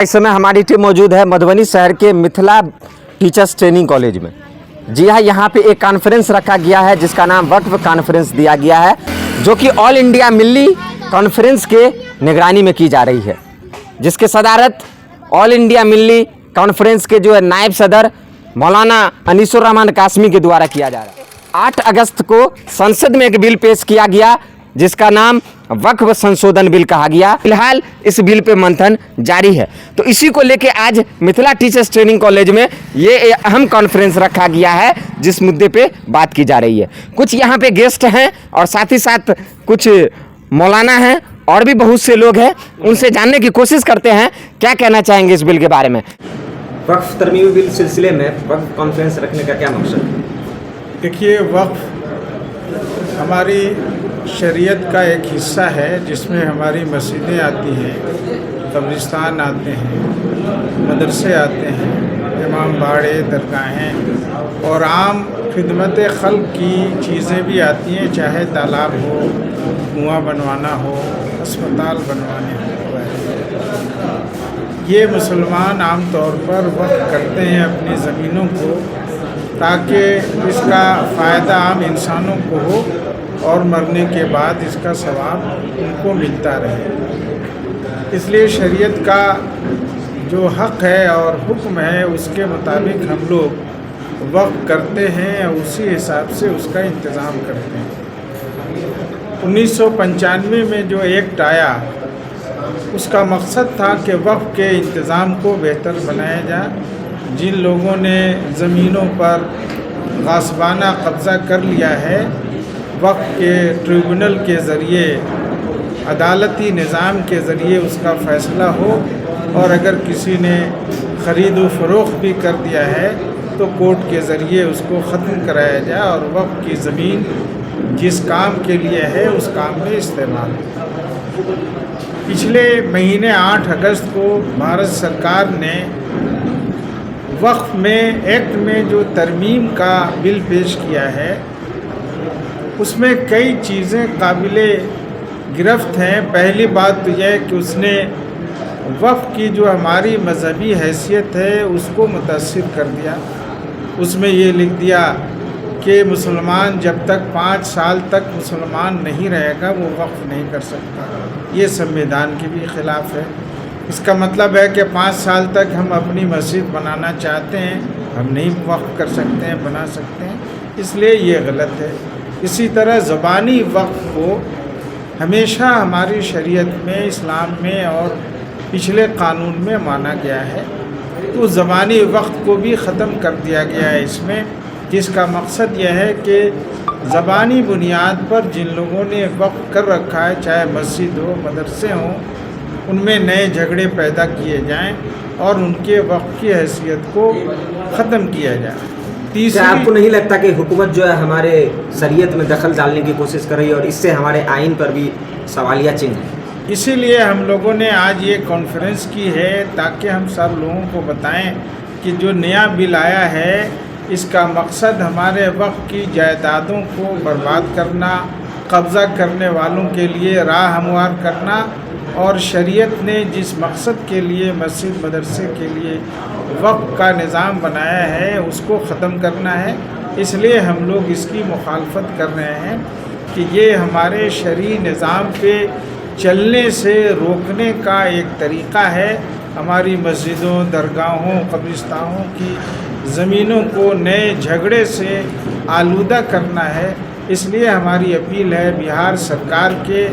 इस समय हमारी टीम मौजूद है मधुबनी शहर के मिथिला टीचर्स ट्रेनिंग कॉलेज में। जी हाँ, यहाँ पे एक कॉन्फ्रेंस रखा गया है जिसका नाम वक्फ कॉन्फ्रेंस दिया गया है, जो कि ऑल इंडिया मिल्ली कॉन्फ्रेंस के निगरानी में की जा रही है, जिसके सदारत ऑल इंडिया मिल्ली कॉन्फ्रेंस के जो है नायब सदर मौलाना अनीसुर रहमान कासमी के द्वारा किया जा रहा है। 8 अगस्त को संसद में एक बिल पेश किया गया जिसका नाम वक्फ संशोधन बिल कहा गया। फिलहाल इस बिल पे मंथन जारी है, तो इसी को लेके आज मिथिला टीचर्स ट्रेनिंग कॉलेज में ये अहम कॉन्फ्रेंस रखा गया है जिस मुद्दे पे बात की जा रही है। कुछ यहाँ पे गेस्ट हैं और साथ ही साथ कुछ मौलाना हैं और भी बहुत से लोग हैं, उनसे जानने की कोशिश करते हैं क्या कहना चाहेंगे इस बिल के बारे में। वक्फ तरमीमी बिल सिलसिले में वक्फ कॉन्फ्रेंस रखने का क्या मकसद है? देखिए, वक्फ हमारी शरीयत का एक हिस्सा है जिसमें हमारी मस्जिदें आती हैं, कब्रिस्तान आते हैं, मदरसे आते हैं, इमाम बाड़े, दरगाहें और आम खिदमत खल्क की चीज़ें भी आती हैं, चाहे तालाब हो, कुआं बनवाना हो, अस्पताल बनवाने हो। ये मुसलमान आम तौर पर वक्फ करते हैं अपनी ज़मीनों को, ताकि इसका फ़ायदा आम इंसानों को हो और मरने के बाद इसका सवाब उनको मिलता रहे। इसलिए शरीयत का जो हक़ है और हुक्म है उसके मुताबिक हम लोग वक्फ करते हैं, उसी हिसाब से उसका इंतज़ाम करते हैं। 1995 में जो एक्ट आया उसका मकसद था कि वक्फ के इंतज़ाम को बेहतर बनाया जाए। जिन लोगों ने ज़मीनों पर गासबाना कब्ज़ा कर लिया है, वक्फ के ट्रिब्यूनल के ज़रिए, अदालती निज़ाम के ज़रिए उसका फ़ैसला हो, और अगर किसी ने ख़रीद व फ़रोख्त भी कर दिया है तो कोर्ट के ज़रिए उसको ख़त्म कराया जाए और वक्फ की ज़मीन जिस काम के लिए है उस काम में इस्तेमाल हो। पिछले महीने 8 अगस्त को भारत सरकार ने वक्फ में एक्ट में जो तरमीम का बिल पेश किया है उसमें कई चीज़ें काबिले गिरफ्त हैं। पहली बात तो यह है कि उसने वक्फ की जो हमारी मजहबी हैसियत है उसको मुतासिर कर दिया। उसमें ये लिख दिया कि मुसलमान जब तक 5 साल तक मुसलमान नहीं रहेगा वो वक्फ नहीं कर सकता। ये संविधान के भी ख़िलाफ़ है। इसका मतलब है कि 5 साल तक हम अपनी मस्जिद बनाना चाहते हैं, हम नहीं वक्फ कर सकते हैं, बना सकते हैं, इसलिए ये गलत है। इसी तरह ज़बानी वक्फ को हमेशा हमारी शरीयत में, इस्लाम में और पिछले कानून में माना गया है, तो ज़बानी वक्फ को भी ख़त्म कर दिया गया है इसमें, जिसका मकसद यह है कि ज़बानी बुनियाद पर जिन लोगों ने वक्फ कर रखा है, चाहे मस्जिद हो, मदरसे हों, उनमें नए झगड़े पैदा किए जाएं और उनके वक्फ की हैसियत को ख़त्म किया जाए। क्या आपको नहीं लगता कि हुकूमत जो है हमारे शरीयत में दखल डालने की कोशिश कर रही है और इससे हमारे आइन पर भी सवालिया चिन्ह है? इसीलिए हम लोगों ने आज ये कॉन्फ्रेंस की है ताकि हम सब लोगों को बताएं कि जो नया बिल आया है इसका मकसद हमारे वक्फ की जायदादों को बर्बाद करना, कब्ज़ा करने वालों के लिए राह हमवार करना, और शरीयत ने जिस मकसद के लिए मस्जिद मदरसे के लिए वक्फ का निज़ाम बनाया है उसको ख़त्म करना है। इसलिए हम लोग इसकी मुखालफत कर रहे हैं कि ये हमारे शरई निज़ाम पे चलने से रोकने का एक तरीक़ा है। हमारी मस्जिदों, दरगाहों, कब्रिस्तानों की ज़मीनों को नए झगड़े से आलूदा करना है। इसलिए हमारी अपील है बिहार सरकार के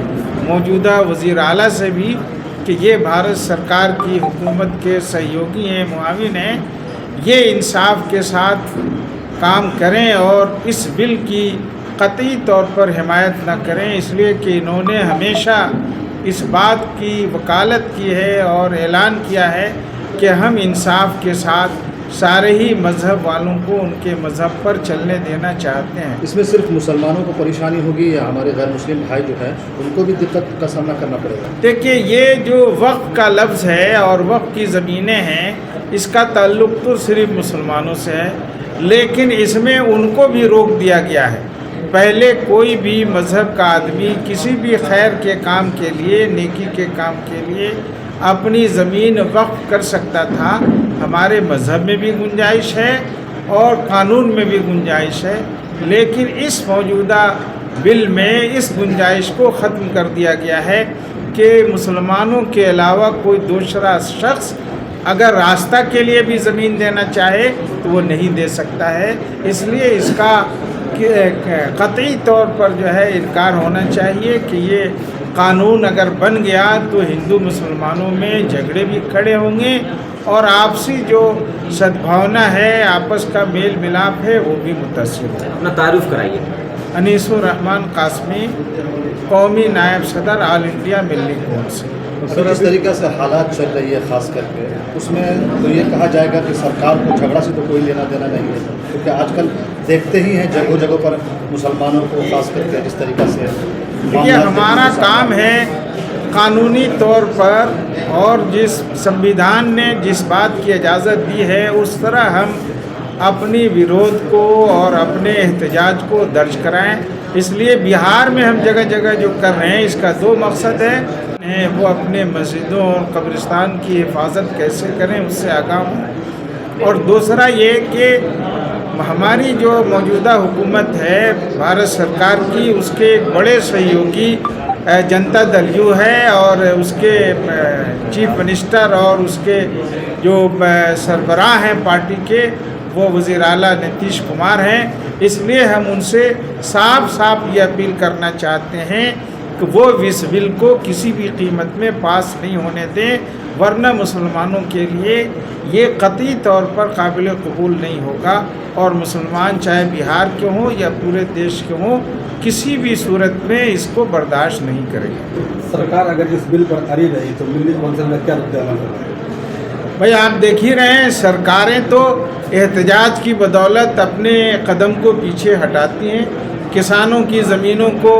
मौजूदा वज़ीर आला से भी कि ये भारत सरकार की हुकूमत के सहयोगी हैं, मुआविन हैं, ये इंसाफ के साथ काम करें और इस बिल की कतई तौर पर हिमायत न करें, इसलिए कि इन्होंने हमेशा इस बात की वकालत की है और ऐलान किया है कि हम इंसाफ के साथ सारे ही मज़हब वालों को उनके मज़हब पर चलने देना चाहते हैं। इसमें सिर्फ मुसलमानों को परेशानी होगी या हमारे गैर मुस्लिम भाई जो है उनको भी दिक्कत का सामना करना पड़ेगा? देखिए, ये जो वक्फ का लफ्ज़ है और वक्फ की ज़मीनें हैं इसका ताल्लुक़ तो सिर्फ मुसलमानों से है, लेकिन इसमें उनको भी रोक दिया गया है। पहले कोई भी मज़हब का आदमी किसी भी खैर के काम के लिए, नेकी के काम के लिए अपनी ज़मीन वक्फ कर सकता था। हमारे मज़हब में भी गुंजाइश है और कानून में भी गुंजाइश है, लेकिन इस मौजूदा बिल में इस गुंजाइश को ख़त्म कर दिया गया है कि मुसलमानों के अलावा कोई दूसरा शख्स अगर रास्ता के लिए भी ज़मीन देना चाहे तो वो नहीं दे सकता है। इसलिए इसका क़तई तौर पर जो है इनकार होना चाहिए कि ये कानून अगर बन गया तो हिंदू मुसलमानों में झगड़े भी खड़े होंगे और आपसी जो सद्भावना है, आपस का मेल मिलाप है, वो भी मुतासिर होगा। अपना तारुफ कराइए। अनीसुर रहमान कासमी, कौमी नायब सदर ऑल इंडिया मिल्ली कौंसिल। सर, जिस तरीक़े से हालात चल रही है ख़ास करके उसमें तो ये कहा जाएगा कि सरकार को झगड़ा से तो कोई लेना देना नहीं है, क्योंकि आजकल देखते ही हैं जगह जगह पर मुसलमानों को ख़ास करके जिस तरीक़े से ये हमारा काम है कानूनी तौर पर, और जिस संविधान ने जिस बात की इजाज़त दी है उस तरह हम अपनी विरोध को और अपने एहतजाज को दर्ज कराएं। इसलिए बिहार में हम जगह जगह जो कर रहे हैं इसका दो मकसद है, वो अपने मस्जिदों और कब्रिस्तान की हिफाजत कैसे करें उससे आगाह हों, और दूसरा ये कि हमारी जो मौजूदा हुकूमत है भारत सरकार की, उसके एक बड़े सहयोगी जनता दल यू है और उसके चीफ मिनिस्टर और उसके जो सरबराह हैं पार्टी के वो वज़ीर आला नीतीश कुमार हैं। इसलिए हम उनसे साफ साफ ये अपील करना चाहते हैं कि वो इस बिल को किसी भी कीमत में पास नहीं होने दें, वरना मुसलमानों के लिए ये कतई तौर पर काबिल कबूल नहीं होगा, और मुसलमान चाहे बिहार के हों या पूरे देश के हों किसी भी सूरत में इसको बर्दाश्त नहीं करेगी। सरकार अगर इस बिल पर अड़ी रही तो मिल्ली कौंसिल में क्या रुख होगा? भाई आप देख ही रहे हैं, सरकारें तो एहतजाज की बदौलत अपने कदम को पीछे हटाती हैं। किसानों की ज़मीनों को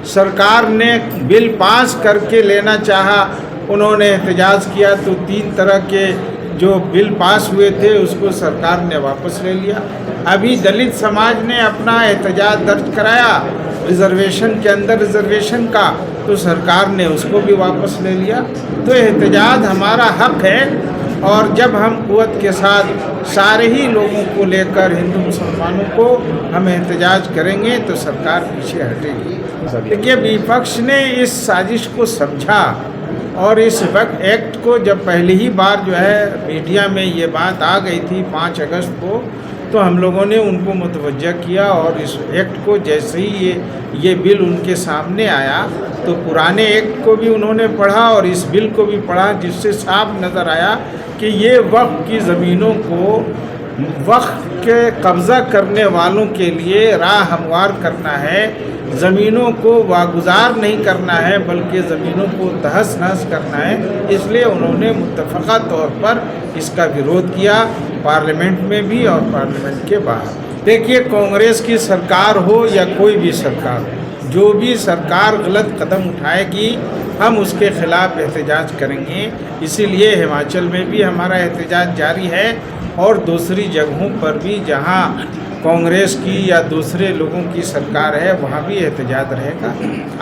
सरकार ने बिल पास करके लेना चाहा, उन्होंने एहतजाज किया तो 3 तरह के जो बिल पास हुए थे उसको सरकार ने वापस ले लिया। अभी दलित समाज ने अपना एहतजाज दर्ज कराया रिजर्वेशन के अंदर रिजर्वेशन का, तो सरकार ने उसको भी वापस ले लिया। तो एहतजाज हमारा हक है, और जब हम क़ुव्वत के साथ सारे ही लोगों को लेकर हिंदू मुसलमानों को हम एहतजाज करेंगे तो सरकार पीछे हटेगी। देखिए, विपक्ष ने इस साजिश को समझा और इस वक्त एक्ट को जब पहली ही बार जो है मीडिया में ये बात आ गई थी 5 अगस्त को, तो हम लोगों ने उनको मुतवज्जा किया और इस एक्ट को जैसे ही ये बिल उनके सामने आया तो पुराने एक्ट को भी उन्होंने पढ़ा और इस बिल को भी पढ़ा, जिससे साफ नज़र आया कि ये वक्फ की ज़मीनों को वक्फ के कब्ज़ा करने वालों के लिए राह हमवार करना है, ज़मीनों को वागुजार नहीं करना है बल्कि ज़मीनों को तहस नहस करना है। इसलिए उन्होंने मुत्तफ़क़ा तौर पर इसका विरोध किया, पार्लियामेंट में भी और पार्लियामेंट के बाहर। देखिए, कांग्रेस की सरकार हो या कोई भी सरकार हो, जो भी सरकार गलत कदम उठाएगी हम उसके ख़िलाफ़ एहतजाज करेंगे। इसीलिए हिमाचल में भी हमारा एहतजाज जारी है और दूसरी जगहों पर भी जहां कांग्रेस की या दूसरे लोगों की सरकार है वहाँ भी एहतजाज रहेगा।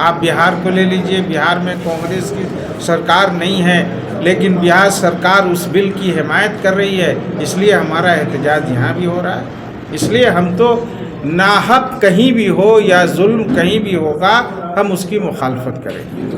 आप बिहार को ले लीजिए, बिहार में कांग्रेस की सरकार नहीं है लेकिन बिहार सरकार उस बिल की हिमायत कर रही है, इसलिए हमारा एहतजाज यहाँ भी हो रहा है। इसलिए हम तो नाहक कहीं भी हो या जुल्म कहीं भी होगा हम उसकी मुखालफत करेंगे।